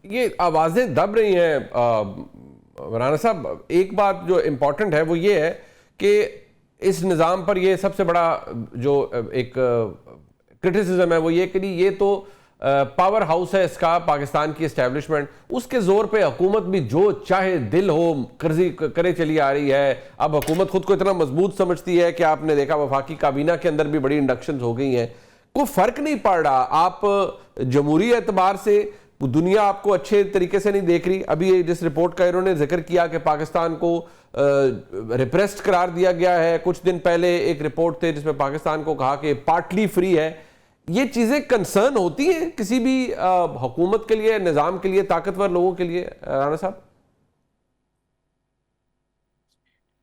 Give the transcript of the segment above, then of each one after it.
یہ آوازیں دب رہی ہیں رانا صاحب. ایک بات جو امپورٹنٹ ہے وہ یہ ہے کہ اس نظام پر یہ سب سے بڑا جو ایک کرٹیسزم ہے وہ یہ کہ یہ تو پاور ہاؤس ہے اس کا پاکستان کی اسٹیبلشمنٹ, اس کے زور پہ حکومت بھی جو چاہے دل ہو کرزی کرے چلی آ رہی ہے. اب حکومت خود کو اتنا مضبوط سمجھتی ہے کہ آپ نے دیکھا وفاقی کابینہ کے اندر بھی بڑی انڈکشنز ہو گئی ہیں. کوئی فرق نہیں پڑ رہا. آپ جمہوری اعتبار سے دنیا آپ کو اچھے طریقے سے نہیں دیکھ رہی. ابھی جس رپورٹ کا انہوں نے ذکر کیا کہ پاکستان کو ریپریسڈ قرار دیا گیا ہے, کچھ دن پہلے ایک رپورٹ تھے جس میں پاکستان کو کہا کہ پارٹلی فری ہے. یہ چیزیں کنسرن ہوتی ہیں کسی بھی حکومت کے لیے, نظام کے لیے, طاقتور لوگوں کے لیے رانا صاحب؟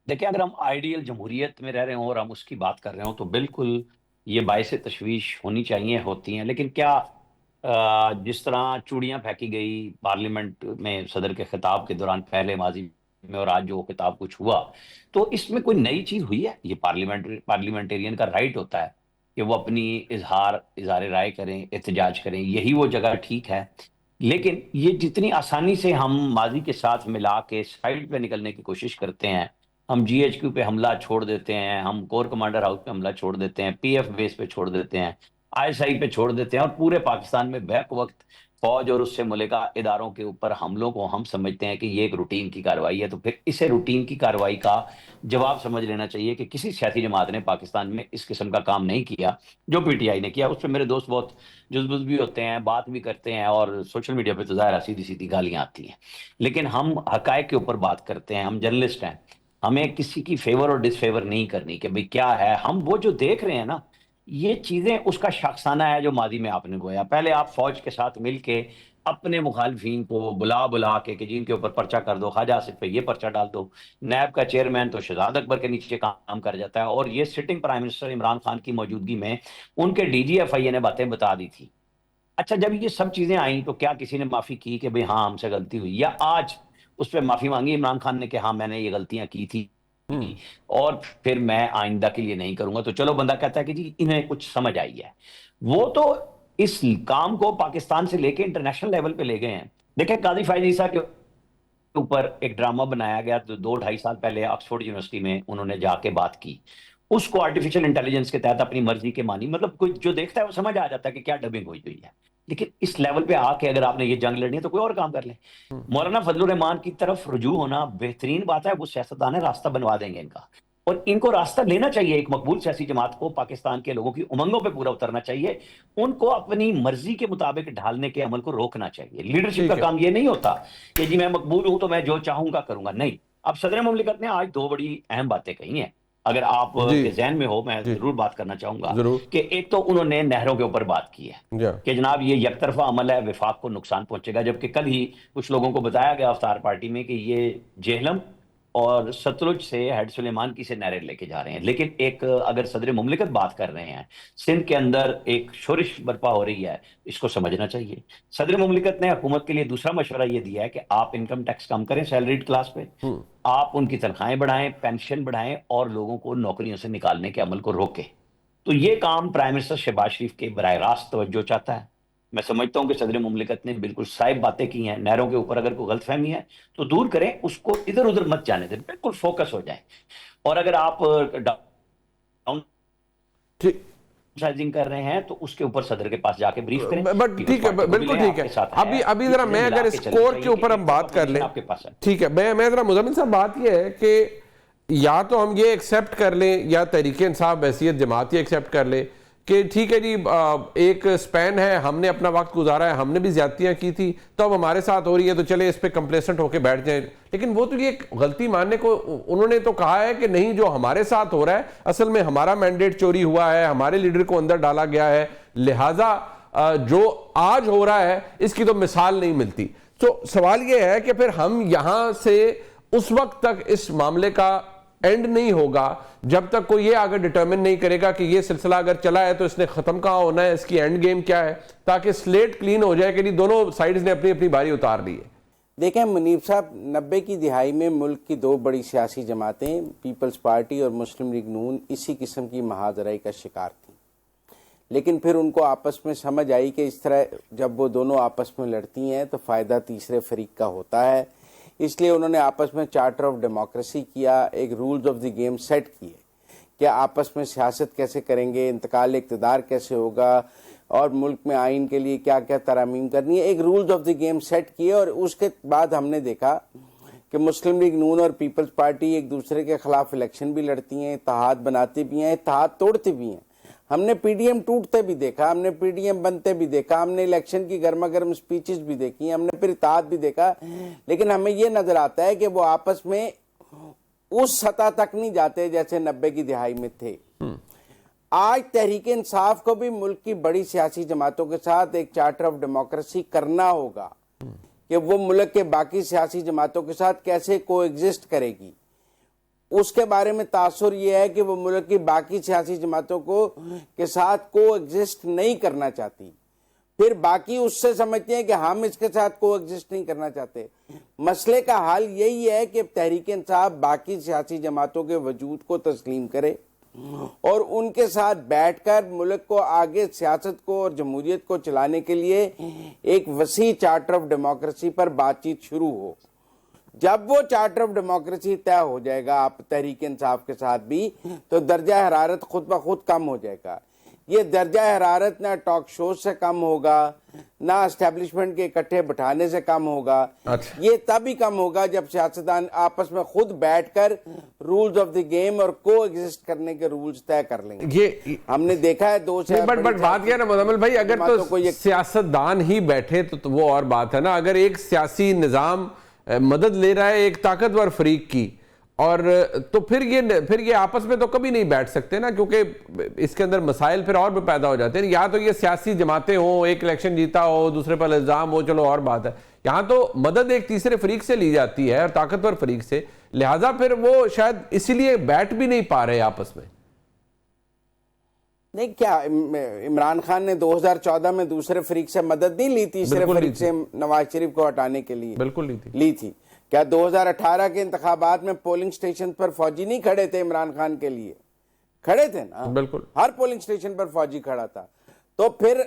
دیکھیں, اگر ہم آئیڈیل جمہوریت میں رہ رہے ہوں اور ہم اس کی بات کر رہے ہوں تو بالکل یہ باعث تشویش ہونی چاہیے, ہوتی ہیں. لیکن کیا جس طرح چوڑیاں پھینکی گئی پارلیمنٹ میں صدر کے خطاب کے دوران پہلے ماضی میں, اور آج جو خطاب کچھ ہوا, تو اس میں کوئی نئی چیز ہوئی ہے؟ یہ پارلیمنٹیرین کا رائٹ ہوتا ہے کہ وہ اپنی اظہار رائے کریں, احتجاج کریں, یہی وہ جگہ ٹھیک ہے. لیکن یہ جتنی آسانی سے ہم ماضی کے ساتھ ملا کے سائڈ پہ نکلنے کی کوشش کرتے ہیں, ہم جی ایچ کیو پہ حملہ چھوڑ دیتے ہیں, ہم کور کمانڈر ہاؤس پہ حملہ چھوڑ دیتے ہیں, پی ایف بیس پہ چھوڑ دیتے ہیں, آئی ایس آئی پہ چھوڑ دیتے ہیں, اور پورے پاکستان میں بیک وقت فوج اور اس سے ملکہ اداروں کے اوپر حملوں کو ہم سمجھتے ہیں کہ یہ ایک روٹین کی کارروائی ہے. تو پھر اسے روٹین کی کارروائی کا جواب سمجھ لینا چاہیے کہ کسی سیاسی جماعت نے پاکستان میں اس قسم کا کام نہیں کیا جو پی ٹی آئی نے کیا. اس پہ میرے دوست بہت جزبز بھی ہوتے ہیں, بات بھی کرتے ہیں, اور سوشل میڈیا پہ تو ظاہر سیدھی سیدھی گالیاں آتی ہیں. لیکن ہم حقائق کے اوپر بات کرتے ہیں, ہم جرنلسٹ ہیں, ہمیں کسی کی فیور اور ڈس فیور نہیں کرنی کہ بھئی کیا ہے. ہم وہ جو دیکھ رہے ہیں نا, یہ چیزیں اس کا شاخسانہ ہے جو ماضی میں آپ نے گویا. پہلے آپ فوج کے ساتھ مل کے اپنے مخالفین کو بلا کے کہ جن کے اوپر پرچہ کر دو, خواجہ آصف پہ یہ پرچہ ڈال دو, نیب کا چیئرمین تو شہزاد اکبر کے نیچے کام کر جاتا ہے, اور یہ sitting prime minister Imran Khan کی موجودگی میں ان کے ڈی جی ایف آئی اے نے باتیں بتا دی تھی. اچھا, جب یہ سب چیزیں آئیں تو کیا کسی نے معافی کی کہ بھئی ہاں ہم سے غلطی ہوئی, یا آج اس پہ معافی مانگی عمران خان نے کہ ہاں میں نے یہ غلطیاں کی تھی اور پھر میں آئندہ کے لیے نہیں کروں گا؟ تو چلو بندہ کہتا ہے کہ جی انہیں کچھ سمجھ آئی ہے. وہ تو اس کام کو پاکستان سے لے کے انٹرنیشنل لیول پہ لے گئے ہیں. دیکھیں, قاضی فائز عیسیٰ کے اوپر ایک ڈرامہ بنایا گیا 2-2.5 سال پہلے آکسفورڈ یونیورسٹی میں, انہوں نے جا کے بات کی, اس کو آرٹیفیشل انٹیلیجنس کے تحت اپنی مرضی کے مانی, مطلب کوئی جو دیکھتا ہے وہ سمجھ آ جاتا ہے کہ کیا ڈبنگ ہوئی ہوئی ہے. لیکن اس لیول پہ آ کے اگر آپ نے یہ جنگ لڑنی ہے تو کوئی اور کام کر لیں. مولانا فضل الرحمان کی طرف رجوع ہونا بہترین بات ہے, وہ سیاستدان ہے, راستہ بنوا دیں گے ان کا, اور ان کو راستہ لینا چاہیے. ایک مقبول سیاسی جماعت کو پاکستان کے لوگوں کی امنگوں پہ پورا اترنا چاہیے, ان کو اپنی مرضی کے مطابق ڈھالنے کے عمل کو روکنا چاہیے. لیڈرشپ کا کام یہ نہیں ہوتا کہ جی میں مقبول ہوں تو میں جو چاہوں گا کروں گا, نہیں. اب صدر مملکت نے آج 2 بڑی اہم باتیں کہی ہیں, اگر آپ کے ذہن میں ہو میں ضرور بات کرنا چاہوں گا. کہ ایک تو انہوں نے نہروں کے اوپر بات کی ہے کہ جناب یہ یک طرفہ عمل ہے, وفاق کو نقصان پہنچے گا, جبکہ کل ہی کچھ لوگوں کو بتایا گیا افطار پارٹی میں کہ یہ جہلم اور ستلج سے ہیڈ سلیمان کی سے نہریں لے کے جا رہے ہیں. لیکن ایک اگر صدر مملکت بات کر رہے ہیں, سندھ کے اندر ایک شورش برپا ہو رہی ہے, اس کو سمجھنا چاہیے. صدر مملکت نے حکومت کے لیے دوسرا مشورہ یہ دیا ہے کہ آپ انکم ٹیکس کم کریں سیلریڈ کلاس پہ, آپ ان کی تنخواہیں بڑھائیں, پینشن بڑھائیں, اور لوگوں کو نوکریوں سے نکالنے کے عمل کو روکیں. تو یہ کام پرائم منسٹر شہباز شریف کے براہ راست توجہ چاہتا ہے. میں سمجھتا ہوں کہ صدر مملکت نے بالکل صائب باتیں کی ہیں. نہروں کے اوپر اگر کوئی غلط فہمی ہے تو دور کریں, اس کو ادھر ادھر مت جانے دیں, بالکل فوکس ہو جائیں. اور اگر آپ ڈاؤن سائزنگ کر رہے ہیں تو اس کے اوپر صدر کے پاس جا کے بریف کریں. بٹ ٹھیک ہے, بالکل ٹھیک ہے. ابھی ذرا میں اگر اس کور کے اوپر ہم بات کر لیں, ٹھیک ہے, میں ذرا مزمل صاحب بات یہ ہے کہ یا تو ہم یہ ایکسیپٹ کر لیں یا تحریک انصاف بحیثیت جماعت یہ ایکسیپٹ کر لیں کہ ٹھیک ہے جی ایک سپین ہے, ہم نے اپنا وقت گزارا ہے, ہم نے بھی زیادتیاں کی تھی, تو اب ہمارے ساتھ ہو رہی ہے تو چلے اس پہ کمپلیسنٹ ہو کے بیٹھ جائیں. لیکن وہ تو یہ غلطی ماننے کو انہوں نے تو کہا ہے کہ نہیں, جو ہمارے ساتھ ہو رہا ہے اصل میں ہمارا مینڈیٹ چوری ہوا ہے, ہمارے لیڈر کو اندر ڈالا گیا ہے, لہٰذا جو آج ہو رہا ہے اس کی تو مثال نہیں ملتی. تو سوال یہ ہے کہ پھر ہم یہاں سے اس وقت تک اس معاملے کا اینڈ نہیں ہوگا جب تک کوئی یہ آگے ڈیٹرمن نہیں کرے گا کہ یہ سلسلہ اگر چلا ہے تو اس نے ختم کہاں ہونا ہے, اس کی اینڈ گیم کیا ہے, تاکہ سلیٹ کلین ہو جائے کہ دونوں سائیڈز نے اپنی اپنی باری اتار لی ہے. دیکھیں منیب صاحب, 90 کی دہائی میں ملک کی 2 بڑی سیاسی جماعتیں پیپلز پارٹی اور مسلم لیگ نون اسی قسم کی مہاجرائی کا شکار تھیں. لیکن پھر ان کو آپس میں سمجھ آئی کہ اس طرح جب وہ دونوں آپس میں لڑتی ہیں تو فائدہ تیسرے فریق کا ہوتا ہے، اس لیے انہوں نے آپس میں چارٹر آف ڈیموکریسی کیا، ایک rules of the game set کیے کہ آپس میں سیاست کیسے کریں گے، انتقال اقتدار کیسے ہوگا، اور ملک میں آئین کے لیے کیا کیا ترامیم کرنی ہے، ایک rules of the game set کیے۔ اور اس کے بعد ہم نے دیکھا کہ مسلم لیگ نون اور پیپلز پارٹی ایک دوسرے کے خلاف الیکشن بھی لڑتی ہیں، اتحاد بناتی بھی ہیں، اتحاد توڑتی بھی ہیں۔ ہم نے پی ڈی ایم ٹوٹتے بھی دیکھا، ہم نے پی ڈی ایم بنتے بھی دیکھا، ہم نے الیکشن کی گرما گرم سپیچز بھی دیکھی، ہم نے پھر اتحاد بھی دیکھا، لیکن ہمیں یہ نظر آتا ہے کہ وہ آپس میں اس سطح تک نہیں جاتے جیسے 90 کی دہائی میں تھے۔ آج تحریک انصاف کو بھی ملک کی بڑی سیاسی جماعتوں کے ساتھ ایک چارٹر آف ڈیموکریسی کرنا ہوگا کہ وہ ملک کے باقی سیاسی جماعتوں کے ساتھ کیسے کو ایگزسٹ کرے گی۔ اس کے بارے میں تاثر یہ ہے کہ وہ ملک کی باقی سیاسی جماعتوں کے ساتھ کو ایگزسٹ نہیں کرنا چاہتی، پھر باقی اس سے سمجھتے ہیں کہ ہم اس کے ساتھ کو ایگزسٹ نہیں کرنا چاہتے۔ مسئلے کا حل یہی ہے کہ تحریک انصاف باقی سیاسی جماعتوں کے وجود کو تسلیم کرے اور ان کے ساتھ بیٹھ کر ملک کو آگے سیاست کو اور جمہوریت کو چلانے کے لیے ایک وسیع چارٹر آف ڈیموکریسی پر بات چیت شروع ہو۔ جب وہ چارٹر آف ڈیموکریسی طے ہو جائے گا آپ تحریک انصاف کے ساتھ بھی، تو درجہ حرارت خود بخود کم ہو جائے گا۔ یہ درجہ حرارت نہ ٹاک شوز سے کم ہوگا، نہ اسٹیبلشمنٹ کے اکٹھے بٹھانے سے کم ہوگا۔ یہ تب ہی کم ہوگا جب سیاستدان آپس میں خود بیٹھ کر رولز آف دی گیم اور کو ایگزسٹ کرنے کے رولز طے کر لیں گے۔ یہ ہم نے دیکھا ہے بٹ بات کیا نا مزمل بھائی، اگر تو سیاستدان ہی بیٹھے تو وہ اور بات ہے نا، اگر ایک سیاسی نظام مدد لے رہا ہے ایک طاقتور فریق کی، اور تو پھر یہ آپس میں تو کبھی نہیں بیٹھ سکتے نا، کیونکہ اس کے اندر مسائل پھر اور بھی پیدا ہو جاتے ہیں۔ یا تو یہ سیاسی جماعتیں ہوں، ایک الیکشن جیتا ہو، دوسرے پر الزام ہو، چلو اور بات ہے، یہاں تو مدد ایک تیسرے فریق سے لی جاتی ہے اور طاقتور فریق سے، لہٰذا پھر وہ شاید اسی لیے بیٹھ بھی نہیں پا رہے آپس میں۔ نہیں، کیا عمران خان نے 2014 میں دوسرے فریق سے مدد نہیں لی تھی تیسرے فریق سے نواز شریف کو ہٹانے کے لیے؟ بالکل لی تھی۔ کیا 2018 کے انتخابات میں پولنگ سٹیشن پر فوجی نہیں کھڑے تھے عمران خان کے لیے؟ کھڑے تھے نا، بالکل، ہر پولنگ سٹیشن پر فوجی کھڑا تھا۔ تو پھر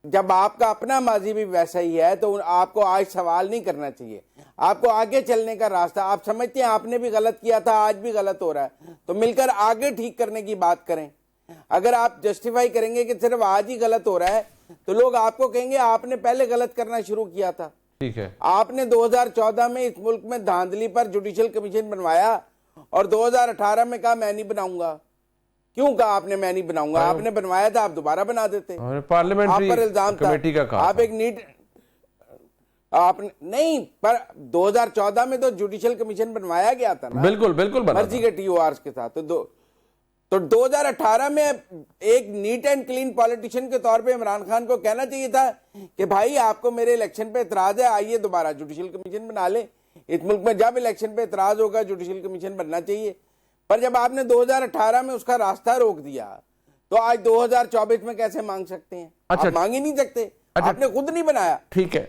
جب آپ کا اپنا ماضی بھی ویسا ہی ہے تو آپ کو آج سوال نہیں کرنا چاہیے، آپ کو آگے چلنے کا راستہ، آپ سمجھتے ہیں آپ نے بھی غلط کیا تھا، آج بھی غلط ہو رہا ہے، تو مل کر آگے ٹھیک کرنے کی بات کریں۔ اگر آپ جسٹیفائی کریں گے کہ صرف آج ہی غلط ہو رہا ہے تو لوگ آپ کو کہیں گے آپ نے پہلے غلط کرنا شروع کیا تھا۔ ٹھیک ہے، آپ نے 2014 میں اس ملک میں دھاندلی پر جوڈیشل کمیشن بنوایا اور 2018 میں کہا میں نہیں بناؤں گا۔ کیوں کہا آپ نے میں نہیں بناؤں گا؟ آپ نے بنوایا تھا، آپ دوبارہ بنا دیتے۔ پارلیمنٹری آپ پر الزام تھا، کمیٹی کا کام، آپ ایک نیٹ آپ نہیں، پر 2014 میں تو جوڈیشل کمیشن بنوایا گیا تھا نا، بالکل بنا مرضی کے ٹی او آرز کے ساتھ۔ تو 2018 میں ایک نیٹ اینڈ کلین پولیٹیشین کے طور پہ عمران خان کو کہنا چاہیے تھا کہ بھائی آپ کو میرے الیکشن پہ اعتراض ہے، آئیے دوبارہ جوڈیشل کمیشن بنا لیں۔ اس ملک میں جب الیکشن پہ اعتراض ہوگا جوڈیشل کمیشن بننا چاہیے، پر جب آپ نے 2018 میں اس کا راستہ روک دیا تو آج 2024 میں کیسے مانگ سکتے ہیں؟ آپ مانگ ہی نہیں سکتے، آپ نے خود نہیں بنایا۔ ٹھیک ہے،